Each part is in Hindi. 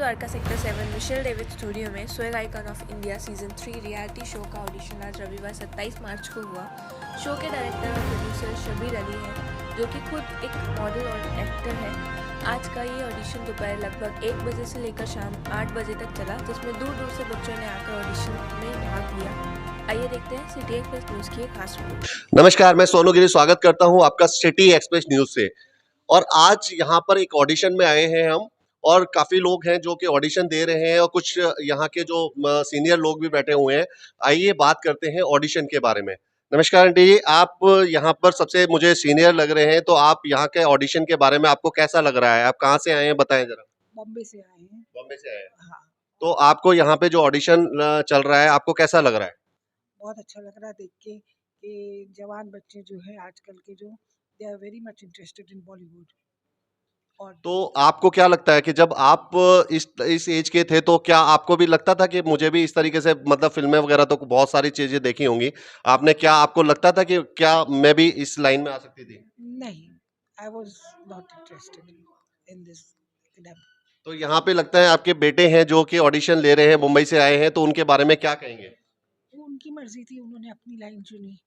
Dwarka sector 7 Michelle David studio में swag icon of India season 3 reality show का ऑडिशन आज रविवार 27 मार्च को हुआ। शो के डायरेक्टर और प्रोड्यूसर शब्बीर अली हैं, जो कि खुद एक मॉडल और एक्टर है। आज का ये ऑडिशन दोपहर लगभग 1 बजे से लेकर शाम 8 बजे तक चला, जिसमें दूर दूर से बच्चों ने आकर ऑडिशन में भाग लिया। आइए देखते हैं सिटी एक्सप्रेस न्यूज की एक खास रिपोर्ट। नमस्कार, मैं सोनू गिरी स्वागत करता हूं आपका सिटी एक्सप्रेस न्यूज से। और आज यहां पर एक ऑडिशन में आए हैं हम, और काफी लोग हैं जो कि ऑडिशन दे रहे हैं और कुछ यहां के जो सीनियर लोग भी बैठे हुए हैं। आइए बात करते हैं ऑडिशन के बारे में। नमस्कार आंटी जी, आप यहां पर सबसे मुझे सीनियर लग रहे हैं, तो आप यहां के ऑडिशन के बारे में आपको कैसा लग रहा है? आप कहां से आए हैं, बताएं जरा। बॉम्बे से आए हैं। बॉम्बे से आए हैं। हाँ, तो आपको यहाँ पे जो ऑडिशन चल रहा है, आपको कैसा लग रहा है? बहुत अच्छा लग रहा है देख के कि जवान बच्चे जो हैं आजकल के जो they are very much interested in Bollywood. और तो आपको क्या लगता है कि जब आप इस एज के थे, तो क्या आपको भी लगता था कि मुझे भी इस तरीके से, मतलब फिल्में वगैरह तो बहुत सारी चीजें देखी होंगी आपने, क्या आपको लगता था कि क्या मैं भी इस लाइन में आ सकती थी? नहीं, I was not interested in this. तो यहाँ पे लगता है आपके बेटे हैं जो कि ऑडिशन ले रहे हैं, मुंबई से आए हैं, तो उनके बारे में क्या कहेंगे? उनकी मर्जी थी, उन्होंने अपनी लाइन चुनी।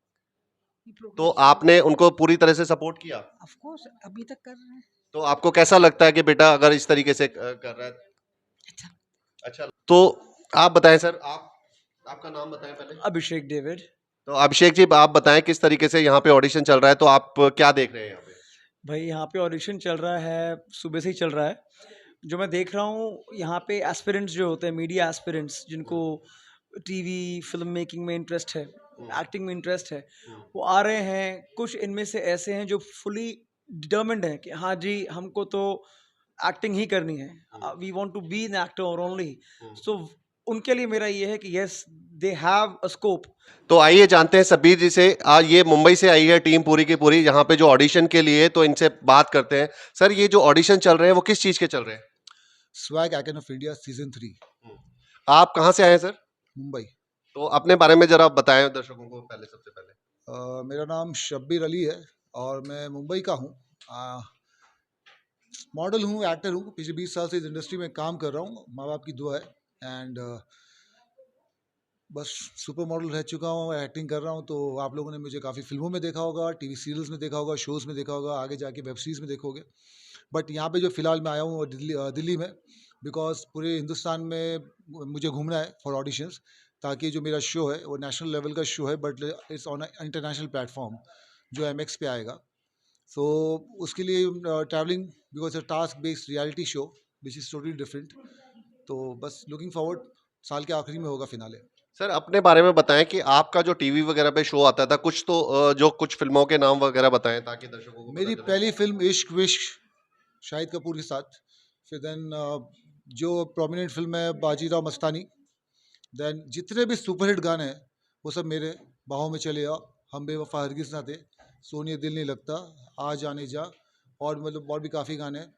तो आपने उनको पूरी तरह से सपोर्ट किया? ऑफ कोर्स अभी तक कर रहे हैं। तो आपको कैसा लगता है कि बेटा अगर इस तरीके से कर रहा है? अच्छा, अच्छा, तो आप बताएं सर, आपका नाम बताएं पहले। अभिषेक डेविड। तो अभिषेक जी, आप बताएं किस तरीके से यहाँ पे ऑडिशन चल रहा है, तो आप क्या देख रहे हैं यहाँ पे? भाई यहाँ पे ऑडिशन चल रहा है, सुबह से ही चल रहा है। जो मैं देख रहा हूँ यहाँ पे एस्पिरेंट्स जो होते हैं, मीडिया एस्पिरेंट्स, जिनको टीवी फिल्म मेकिंग में इंटरेस्ट है, एक्टिंग में इंटरेस्ट है, वो आ रहे हैं। कुछ इनमें से ऐसे हैं जो फुली डिटर्मिन्ड हैं कि हाँ जी, हमको तो एक्टिंग ही करनी है, we want to be an actor only. So उनके लिए मेरा ये है कि yes, they have a scope. तो आइए जानते हैं शब्बीर जी से। आज ये मुंबई से आई है टीम पूरी की पूरी यहाँ पे जो ऑडिशन के लिए, तो इनसे बात करते हैं। सर, ये जो ऑडिशन चल रहे हैं वो किस चीज के चल रहे हैं? Swag icon of India season 3 आप कहाँ से आए हैं सर? मुंबई। तो अपने बारे में जरा बताएं दर्शकों को पहले, सबसे पहले। मेरा नाम शब्बीर अली है और मैं मुंबई का हूँ। मॉडल हूँ, एक्टर हूँ। पिछले 20 साल से इस इंडस्ट्री में काम कर रहा हूँ, माँ बाप की दुआ है। एंड बस सुपर मॉडल रह चुका हूँ, एक्टिंग कर रहा हूँ। तो आप लोगों ने मुझे काफ़ी फिल्मों में देखा होगा, टीवी सीरियल्स में देखा होगा, शोज़ में देखा होगा, आगे जाके वेब सीरीज़ में देखोगे। बट यहाँ पे जो फ़िलहाल मैं आया हूँ वो दिल्ली में, बिकॉज पूरे हिंदुस्तान में मुझे घूमना है फॉर ऑडिशंस, ताकि जो मेरा शो है वो नेशनल लेवल का शो है, but it's on international platform जो MX पे आएगा। सो उसके लिए travelling, because task based reality show which is totally different. तो बस लुकिंग फॉरवर्ड, साल के आखिरी में होगा फिनाले। सर, अपने बारे में बताएं कि आपका जो टीवी वगैरह पे शो आता था, कुछ तो जो कुछ फिल्मों के नाम वगैरह बताएं ताकि दर्शकों को मेरी पता चले। पहली फिल्म इश्क विश्क शाहिद कपूर के साथ। फिर देन जो प्रोमिनेंट फिल्म है बाजीराव मस्तानी। देन जितने भी सुपरहिट गाने हैं वो सब मेरे। बाहों में चले आओ, हम बेवफा हरगिज़ ना थे, सोनिए दिल नहीं लगता, आ जाने जा, और मतलब और भी काफ़ी गाने हैं।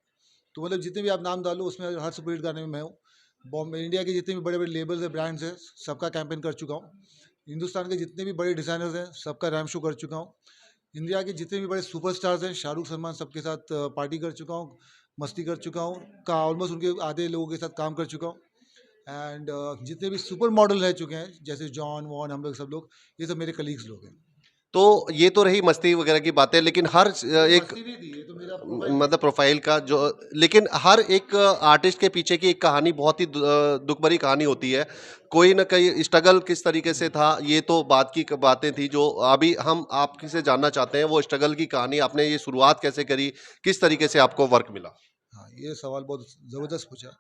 तो मतलब जितने भी आप नाम डालो उसमें हर सुपरहिट गाने में मैं हूँ। बॉम्बे इंडिया के जितने भी बड़े बड़े लेबल्स हैं, ब्रांड्स हैं, सबका कैंपेन कर चुका हूँ। हिंदुस्तान के जितने भी बड़े डिज़ाइनर्स हैं सबका रैम शो कर चुका हूँ। इंडिया के जितने भी बड़े सुपरस्टार्स हैं, शाहरुख सलमान, सबके साथ पार्टी कर चुका हूँ, मस्ती कर चुका हूँ, का ऑलमोस्ट उनके आधे लोगों के साथ काम कर चुका हूँ। एंड जितने भी सुपर मॉडल रह चुके हैं जैसे जॉन वॉन, हम लोग सब लोग, ये सब मेरे कलीग्स लोग हैं। तो ये तो रही मस्ती वगैरह की बातें, लेकिन हर एक मस्ती नहीं थी, ये तो मेरा प्रोफाइल मतलब प्रोफाइल का जो, लेकिन हर एक आर्टिस्ट के पीछे की एक कहानी, बहुत ही दुख भरी कहानी होती है। कोई ना कोई स्ट्रगल किस तरीके से था, ये तो बात की बातें थी जो अभी हम आपसे से जानना चाहते हैं। वो स्ट्रगल की कहानी, आपने ये शुरुआत कैसे करी, किस तरीके से आपको वर्क मिला? हाँ, ये सवाल बहुत ज़बरदस्त पूछा।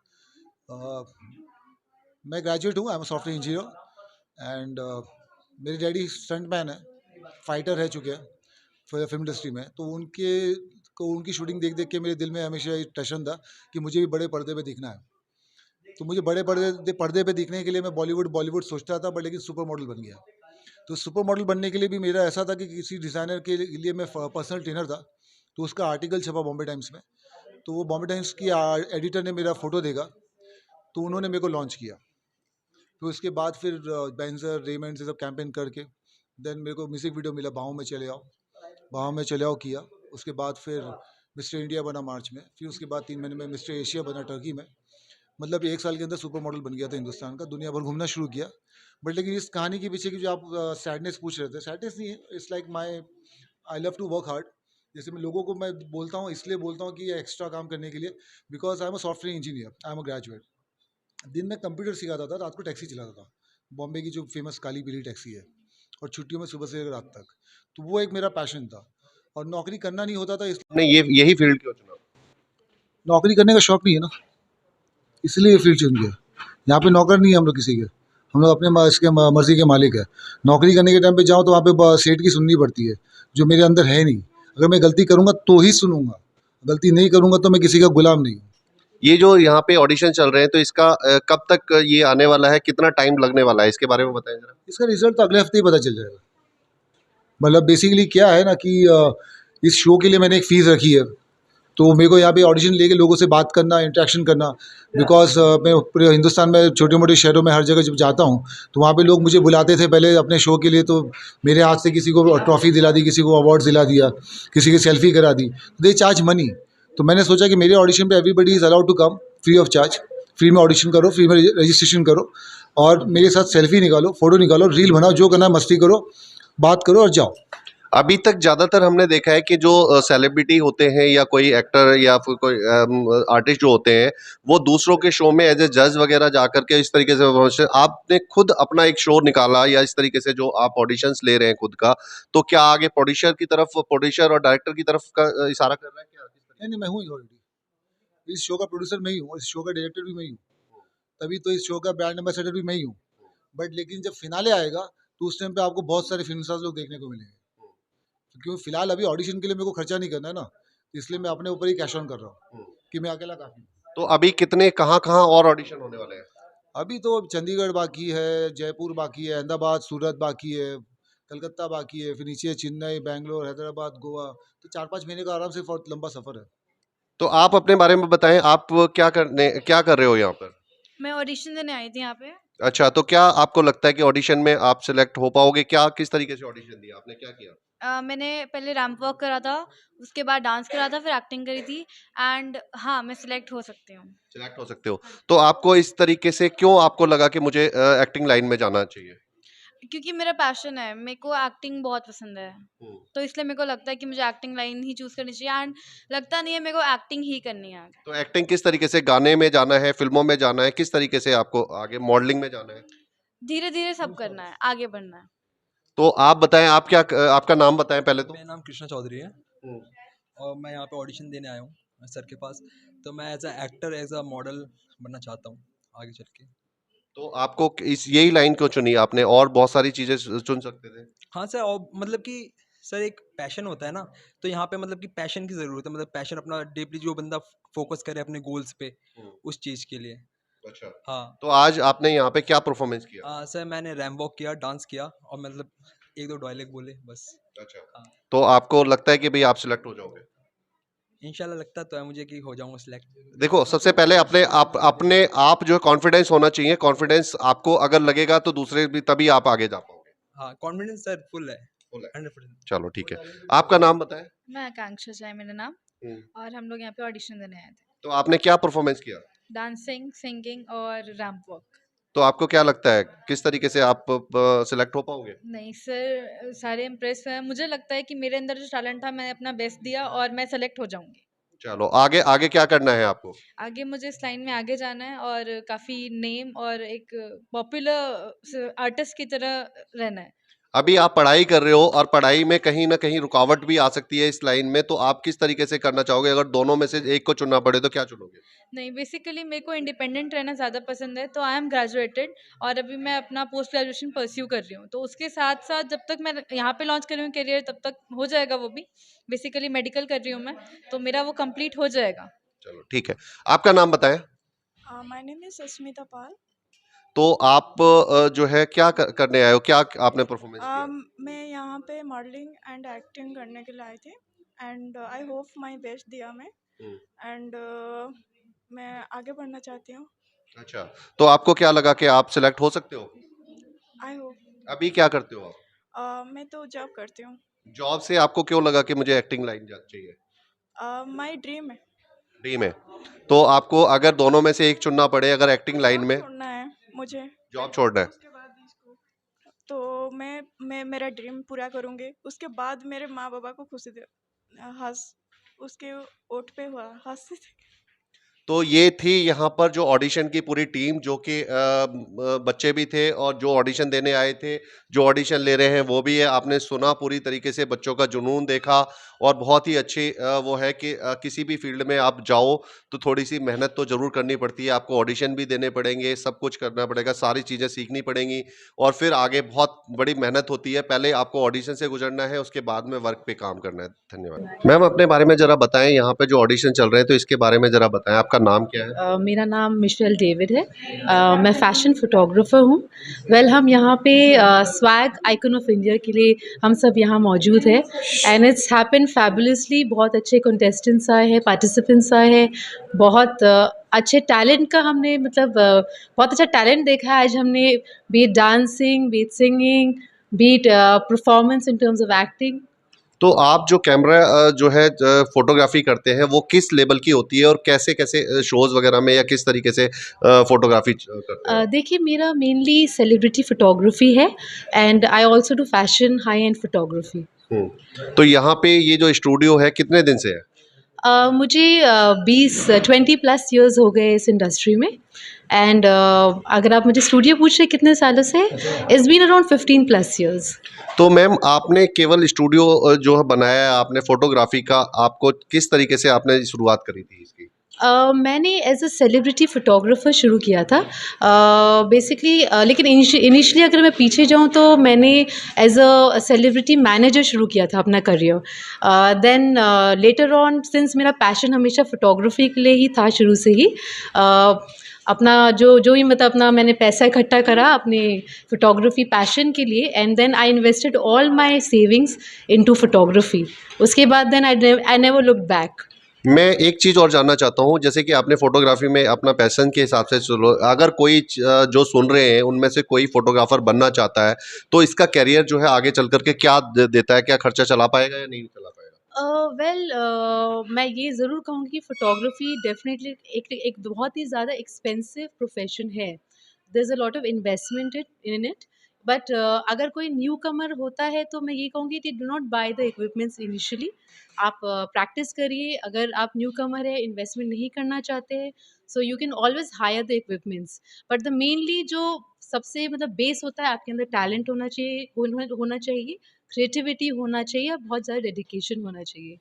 मैं ग्रेजुएट हूँ, I am software engineer. And मेरे डैडी स्टंटमैन है, फाइटर रह चुके हैं फिल्म इंडस्ट्री में। तो उनकी शूटिंग देख देख के मेरे दिल में हमेशा एक टशन था कि मुझे भी बड़े पर्दे पे दिखना है। तो मुझे बड़े पर्दे पे दिखने के लिए मैं बॉलीवुड सोचता था, बट लेकिन सुपर मॉडल बन गया। तो सुपर मॉडल बनने के लिए भी मेरा ऐसा था कि किसी डिज़ाइनर के लिए मैं पर्सनल ट्रेनर था। तो उसका आर्टिकल छपा बॉम्बे टाइम्स में। तो वो बॉम्बे टाइम्स की एडिटर ने मेरा फ़ोटो देखा, तो उन्होंने मेरे को लॉन्च किया। फिर उसके बाद फिर बेंजर, रेमंड से सब कैंपेन करके देन मेरे को म्यूज़िक वीडियो मिला, बाहों में चले आओ। बाहों में चले आओ किया। उसके बाद फिर मिस्टर इंडिया बना मार्च में। फिर उसके बाद 3 महीने में मिस्टर एशिया बना टर्की में। मतलब 1 साल के अंदर सुपर मॉडल बन गया था हिंदुस्तान का, दुनिया भर घूमना शुरू किया। बट लेकिन इस कहानी के पीछे की जो आप सैडनेस पूछ रहे थे, सैडनेस नहीं है, it's like my I love to work hard. जैसे मैं लोगों को मैं बोलता हूँ, इसलिए बोलता हूँ कि ये एक्स्ट्रा काम करने के लिए, because I am a software engineer, I am a graduate. दिन में कंप्यूटर सिखाता था, रात को टैक्सी चलाता था, बॉम्बे की जो फेमस काली पीली टैक्सी है, और छुट्टियों में सुबह से रात तक। तो वो एक मेरा पैशन था, और नौकरी करना नहीं होता था, इस आपने ये यही फील्ड क्यों चुना? नौकरी करने का शौक नहीं है ना, इसलिए ये फील्ड चुन गया। यहाँ पे नौकर नहीं है हम लोग किसी के, हम लोग अपने इसके मर्जी के मालिक है। नौकरी करने के टाइम पे जाऊँ तो वहाँ पे सेठ की सुननी पड़ती है, जो मेरे अंदर है नहीं। अगर मैं गलती करूँगा तो ही सुनूंगा, गलती नहीं करूँगा तो मैं किसी का गुलाम नहीं हूँ। ये जो यहाँ पे ऑडिशन चल रहे हैं तो इसका कब तक ये आने वाला है, कितना टाइम लगने वाला है, इसके बारे में बताएं जरा। इसका रिजल्ट तो अगले हफ्ते ही पता चल जाएगा। मतलब बेसिकली क्या है ना कि इस शो के लिए मैंने एक फ़ीस रखी है, तो मेरे को यहाँ पे ऑडिशन लेके लोगों से बात करना, इंटरेक्शन करना। बिकॉज मैं पूरे हिंदुस्तान में छोटे मोटे शहरों में हर जगह जब जाता हूँ तो वहाँ पे लोग मुझे बुलाते थे पहले अपने शो के लिए, तो मेरे हाथ से किसी को ट्रॉफी दिला दी, किसी को अवार्ड्स दिला दिया, किसी की सेल्फी करा दी। They charge money. तो मैंने सोचा कि मेरे ऑडिशन पे everybody is allowed to come free of charge. Free में ऑडिशन करो, फ्री में रजिस्ट्रेशन करो, और मेरे साथ सेल्फी निकालो, फ़ोटो निकालो, रील बनाओ, जो करना है मस्ती करो, बात करो और जाओ। अभी तक ज्यादातर हमने देखा है कि जो सेलिब्रिटी होते हैं या कोई एक्टर या फिर कोई आर्टिस्ट जो होते हैं, वो दूसरों के शो में एज ए जज वगैरह जा करके इस तरीके से आपने खुद अपना एक शो निकाला या इस तरीके से जो आप ऑडिशंस ले रहे हैं खुद का, तो क्या आगे प्रोड्यूसर और डायरेक्टर की तरफ का इशारा कर रहा है क्या? नहीं, मैं हूँ ही ऑलरेडी। इस शो का प्रोड्यूसर मैं ही हूँ, इस शो का डायरेक्टर भी मैं ही हूँ, तभी तो इस शो का ब्रांड एम्बेसडर भी मैं ही हूँ। बट लेकिन जब फिनाले आएगा तो उस टाइम पे आपको बहुत सारे फिल्म स्टार्स लोग देखने को मिलेंगे, क्योंकि फिलहाल अभी ऑडिशन के लिए मेरे को खर्चा नहीं करना है ना, तो इसलिए मैं अपने ऊपर ही कैश ऑन कर रहा हूँ कि मैं अकेला काफी हूँ। तो अभी कितने कहाँ कहाँ और ऑडिशन होने वाले हैं? अभी तो चंडीगढ़ बाकी है, जयपुर बाकी है, अहमदाबाद, सूरत बाकी है, कलकत्ता बाकी है, फिर नीचे चेन्नई, बैंगलोर, हैदराबाद, गोवा। तो 4-5 महीने का आराम से बहुत लंबा सफर है। तो आप अपने बारे में बताएं, आप क्या कर रहे हो यहाँ पर? मैं ऑडिशन देने आई थी यहाँ पे। अच्छा, तो क्या आपको लगता है कि ऑडिशन में आप सिलेक्ट हो पाओगे? क्या किस तरीके से ऑडिशन दिया आपने, क्या किया? मैंने पहले रैंप वॉक करा था, उसके बाद डांस करा था, फिर एक्टिंग करी थी। एंड हाँ, मैं सिलेक्ट हो सकती हूँ। सिलेक्ट हो सकते हो। तो आपको इस तरीके से क्यों आपको लगा कि मुझे एक्टिंग लाइन में जाना चाहिए? क्योंकि मेरा पैशन है, मेरे को एक्टिंग बहुत पसंद है, तो इसलिए मेरे को लगता है कि मुझे एक्टिंग लाइन ही चूज करनी चाहिए। एंड लगता नहीं है मेरे को एक्टिंग ही करनी है आगे। तो एक्टिंग किस तरीके से, गाने में जाना है, फिल्मों में जाना है, किस तरीके से आपको आगे मॉडलिंग में जाना है? धीरे धीरे सब करना है, आगे बढ़ना है। तो आप बताएं, आप क्या आपका नाम बताएं पहले तो। मेरा नाम कृष्णा चौधरी है और मैं यहाँ पे ऑडिशन देने आया हूँ सर के पास। तो मैं as a actor, as a model बनना चाहता हूँ आगे चल के। तो आपको इस यही लाइन क्यों चुनी आपने, और बहुत सारी चीजें चुन सकते थे? हाँ सर, और मतलब कि सर एक पैशन होता है ना, तो यहाँ पे मतलब कि पैशन की ज़रूरत है। मतलब पैशन अपना डीपली जो बंदा फोकस करे अपने गोल्स पे, उस चीज़ के लिए। अच्छा, हाँ। तो आज आपने यहाँ पे क्या परफॉर्मेंस किया? सर मैंने रैम वॉक किया, डांस किया और मतलब 1-2 डायलॉग बोले बस। अच्छा, हाँ। तो आपको लगता है कि भाई आप सिलेक्ट हो जाओगे? इंशाल्लाह लगता तो है मुझे कि हो जाऊंगा सिलेक्ट। देखो, सबसे पहले अपने आप जो कॉन्फिडेंस होना चाहिए। कॉन्फिडेंस आपको अगर लगेगा तो दूसरे भी तभी आप आगे जा पाओगे। हाँ, कॉन्फिडेंस सर फुल है, फुल है। 100%। चलो ठीक है, आपका नाम बताएं। मैं आकांक्षा चाय मेरा नाम, और हम लोग यहाँ पे ऑडिशन देने आए थे। तो आपने क्या परफॉर्मेंस किया? डांसिंग, सिंगिंग और रैंप वॉक। तो आपको क्या लगता है किस तरीके से आप सिलेक्ट हो पाओगे? नहीं सर, सारे इम्प्रेस हैं। मुझे लगता है कि मेरे अंदर जो टैलेंट था, मैंने अपना बेस्ट दिया और मैं सेलेक्ट हो जाऊंगी। चलो आगे आगे क्या करना है आपको? आगे मुझे इस लाइन में आगे जाना है और काफ़ी नेम और एक पॉपुलर आर्टिस्ट की तरह रहना है। अभी आप पढ़ाई कर रहे हो और पढ़ाई में कहीं ना कहीं रुकावट भी आ सकती है इस लाइन में, तो आप किस तरीके से करना चाहोगे? अगर दोनों में से एक को चुनना पड़े तो क्या चुनोगे? नहीं, बेसिकली मेरे को इंडिपेंडेंट रहना ज़्यादा पसंद है, तो आई एम ग्रेजुएटेड और अभी मैं अपना पोस्ट ग्रेजुएशन परस्यू कर रही हूँ। तो उसके साथ साथ जब तक मैं यहाँ पे लॉन्च कर रही हूँ करियर, तब तक हो जाएगा वो भी। बेसिकली मेडिकल कर रही हूँ मैं, तो मेरा वो कंप्लीट हो जाएगा। चलो ठीक है, आपका नाम बताएं। माय नेम इज सुष्मिता पाल। तो आप जो है क्या करने आए हो, क्या आपने परफॉर्मेंस किया? मैं यहाँ पे मॉडलिंग एंड एक्टिंग करने के लिए आई थी and I hope my best दिया मैं एंड मैं आगे बढ़ना चाहती हूँ। अच्छा, तो आपको क्या लगा कि आप सिलेक्ट हो सकते हो? I hope. अभी क्या करते हो आप? मैं तो जॉब करती हूँ। जॉब से आपको क्यों लगा कि मुझे एक्टिंग लाइन चाहिए? माय ड्रीम है। 3 में। तो आपको अगर दोनों में से एक चुनना पड़े, अगर एक्टिंग लाइन में छोड़ना है मुझे जॉब छोड़ना है, उसके बाद इसको, तो मैं मेरा ड्रीम पूरा करूँगी। उसके बाद मेरे माँ बाबा को खुशी दे हंस उसके ओठ पे हुआ हंसी। तो ये थी यहाँ पर जो ऑडिशन की पूरी टीम, जो कि बच्चे भी थे और जो ऑडिशन देने आए थे, जो ऑडिशन ले रहे हैं वो भी है। आपने सुना पूरी तरीके से, बच्चों का जुनून देखा और बहुत ही अच्छी वो है कि किसी भी फील्ड में आप जाओ तो थोड़ी सी मेहनत तो ज़रूर करनी पड़ती है। आपको ऑडिशन भी देने पड़ेंगे, सब कुछ करना पड़ेगा, सारी चीज़ें सीखनी पड़ेंगी और फिर आगे बहुत बड़ी मेहनत होती है। पहले आपको ऑडिशन से गुजरना है, उसके बाद में वर्क पे काम करना है। धन्यवाद। मैम, अपने बारे में ज़रा बताएं, यहाँ पे जो ऑडिशन चल रहे हैं तो इसके बारे में ज़रा बताएं। आपका नाम क्या है? मेरा नाम मिशेल डेविड है। मैं फ़ैशन फ़ोटोग्राफ़र हूँ। वेल हम यहाँ पे स्वैग आइकन ऑफ इंडिया के लिए हम सब यहाँ मौजूद है एंड इट्स हैपन फैबुलसली। बहुत अच्छे कंटेस्टेंट्स आए हैं, पार्टिसिपेंट्स आए हैं, बहुत अच्छे टैलेंट का हमने मतलब बहुत अच्छा टैलेंट देखा है आज हमने, B it dancing, B it singing, B it performance in terms of acting. तो आप जो कैमरा जो है फोटोग्राफी करते हैं वो किस लेवल की होती है और कैसे कैसे शोज वगैरह में या किस तरीके से फोटोग्राफी करते हैं? देखिए मेरा मेनली सेलिब्रिटी फ़ोटोग्राफ़ी है and I also do fashion high and photography. तो यहाँ पे ये जो स्टूडियो है कितने दिन से है? मुझे 20 प्लस इयर्स हो गए इस इंडस्ट्री में एंड अगर आप मुझे स्टूडियो पूछ रहे कितने सालों से, it's been around 15 plus years. तो मैम, आपने केवल स्टूडियो जो है बनाया है आपने फोटोग्राफी का, आपको किस तरीके से आपने शुरुआत करी थी इसकी? मैंने एज अ सेलिब्रिटी फ़ोटोग्राफ़र शुरू किया था बेसिकली, लेकिन इनिशियली अगर मैं पीछे जाऊँ तो मैंने एज अ सेलिब्रिटी मैनेजर शुरू किया था अपना career. Then later on, since मेरा पैशन हमेशा फ़ोटोग्राफ़ी के लिए ही था शुरू से ही, अपना जो ही मतलब अपना मैंने पैसा इकट्ठा करा अपने फ़ोटोग्राफ़ी पैशन के लिए and then I invested all my savings into photography. उसके बाद then I never look back. मैं एक चीज़ और जानना चाहता हूँ, जैसे कि आपने फोटोग्राफी में अपना पैशन के हिसाब से चलो, अगर कोई जो सुन रहे हैं उनमें से कोई फोटोग्राफर बनना चाहता है तो इसका कैरियर जो है आगे चल करके क्या देता है, क्या खर्चा चला पाएगा या नहीं चला पाएगा? मैं ये ज़रूर कहूँगी कि फ़ोटोग्राफ़ी डेफ़िनेटली एक बहुत ही ज़्यादा एक्सपेंसिव प्रोफ़ेशन है। There is a lot of investment in it, but अगर कोई न्यू कमर होता है तो मैं ये कहूँगी कि do not by the equipments initially. आप प्रैक्टिस करिए। अगर आप न्यू कमर है, इन्वेस्टमेंट नहीं करना चाहते हैं, so you can always hire the equipments. But the mainly जो सबसे मतलब बेस होता है, आपके अंदर टैलेंट होना चाहिए, क्रिएटिविटी होना चाहिए और बहुत ज़्यादा डेडिकेशन होना चाहिए।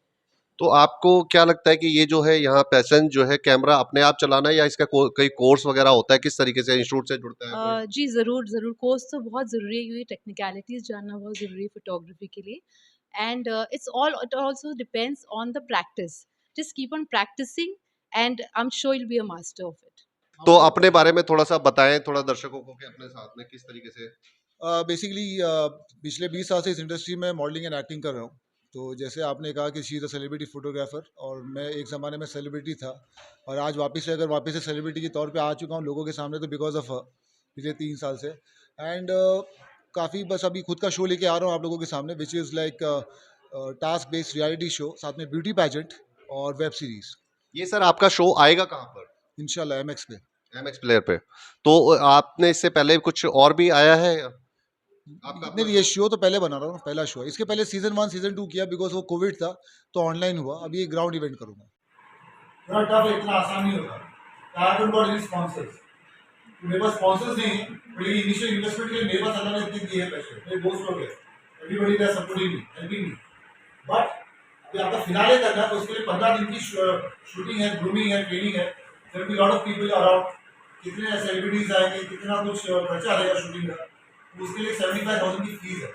तो आपको क्या लगता है कि ये जो है यहाँ पैशन जो है कैमरा अपने आप चलाना है या इसका कोई कोर्स वगैरह होता है, किस तरीके से इंस्टीट्यूट से जुड़ता है कोई? जी ज़रूर कोर्स तो बहुत ज़रूरी है क्योंकि टेक्निकलिटीज़ जानना बहुत ज़रूरी है फ़ोटोग्राफ़ी के लिए and it also depends on the practice. Just keep on practicing and I am sure you will be a master of it. तो अपने बारे में थोड़ा सा बताएं, थोड़ा दर्शकों को कि अपने साथ में किस तरीके से। बेसिकली पिछले 20 साल से इस इंडस्ट्री में मॉडलिंग एंड एक्टिंग कर रहा हूँ। तो जैसे आपने कहा कि she is a celebrity photographer, और मैं एक ज़माने में सेलिब्रिटी था और आज वापस से सेलिब्रिटी के तौर पे आ चुका हूँ लोगों के सामने, तो बिकॉज ऑफ पिछले 3 साल से एंड काफ़ी बस अभी खुद का शो लेके आ रहा हूँ आप लोगों के सामने, which is like task based reality show, साथ में ब्यूटी पैजेंट और वेब सीरीज। ये सर आपका शो आएगा कहाँ पर? इंशाल्लाह MX पे। MX प्लेयर पे। तो आपने इससे पहले कुछ और भी आया है आपका? नहीं, ये शो तो पहले बना रहा हूँ, पहला शो है। इसके पहले सीजन 1 सीजन 2 किया, बिकॉज वो कोविड था तो ऑनलाइन हुआ। अभी एक ग्राउंड इवेंट करूँगा। थोड़ा टफ है, इतना आसान नहीं होता। I don't got any sponsors, मेरे पास स्पॉन्सर्स नहीं है, बट ये इनिशियल इन्वेस्टमेंट के लिए मेरे पास अल्लाह ने इतनी दी है पैसे। मेरे दोस्त लोग हैं, everybody is supporting me, helping me. But अभी आपका फिनाले करना है तो उसके लिए 15 दिन की शूटिंग है, ग्रूमिंग है, ट्रेनिंग है। There will be lot of people around, कितने सेलिब्रिटीज आएंगे, कितना कुछ खर्चा रहेगा शूटिंग का, उसके लिए 75,000 की फीस है।